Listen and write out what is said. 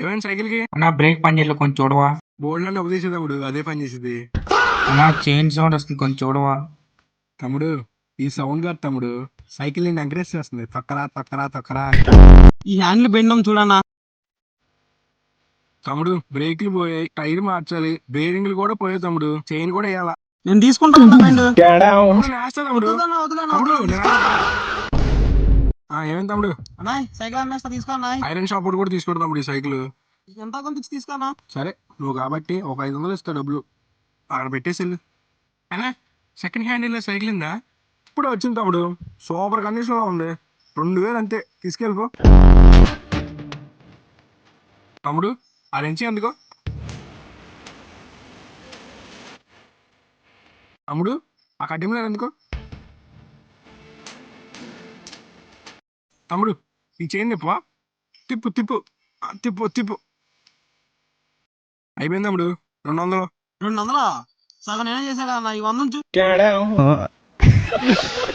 ఏమైంది సైకిల్ కి? అన్నా బ్రేక్ పని చేయట్లేదు, కొంచెం చూడవా? బోల్డ్ అంటే ఉపదేశం తమ్ముడు, అదే పని చేసేది. అన్నా చైన్ సౌండ్ వస్తుంది, కొంచెం చూడవా? తమ్ముడు, ఈ సౌండ్ కాదు తమ్ముడు, సైకిల్ ని ఎంకరేజ్ చేస్తుంది. తొక్కరా తొక్కరా తొక్కరా. ఈ హ్యాండిల్ బెండం చూడన్నా. తమ్ముడు, బ్రేక్లు పోయాయి, టైర్ మార్చాలి, బేరింగ్లు కూడా పోయాయి తమ్ముడు, చైన్ కూడా వేయాలా. నేను తీసుకుంటాను బెండ్. తమ్ముడు, నేను వేస్తా తమ్ముడు. వదలనా తమ్ముడు, ఏమైంది తమ్ముడు? అన్నాయ్ సైకిల్ అమ్మేస్తా, తీసుకో అన్నాయ్. ఐరన్ షాప్ కూడా తీసుకోడు తమ్ముడు ఈ సైకిల్. ఎంత కొంత తీసుకోనా? సరే నువ్వు కాబట్టి ఒక 500 ఇస్తా డబ్బులు, అక్కడ పెట్టేసి వెళ్ళు. అయినా సెకండ్ హ్యాండ్ సైకిల్ ఉందా? ఇప్పుడు వచ్చింది తమ్ముడు, సూపర్ కండిషన్లో ఉంది. 2000 అంతే, తీసుకెళ్ళిపో. తమ్ముడు, ఆ రెంచి ఎందుకో. తమ్ముడు, ఆ కడ్డీలో ఎందుకో. తమ్ముడు, ఈ చైన్ తిప్పవా? తిప్పు తిప్పు, తిప్పు తిప్పు. అయిపోయింది తమ్ముడు, 200. 200 సగం నేనే చేశాను అన్న, ఈ 100 ఉంచు.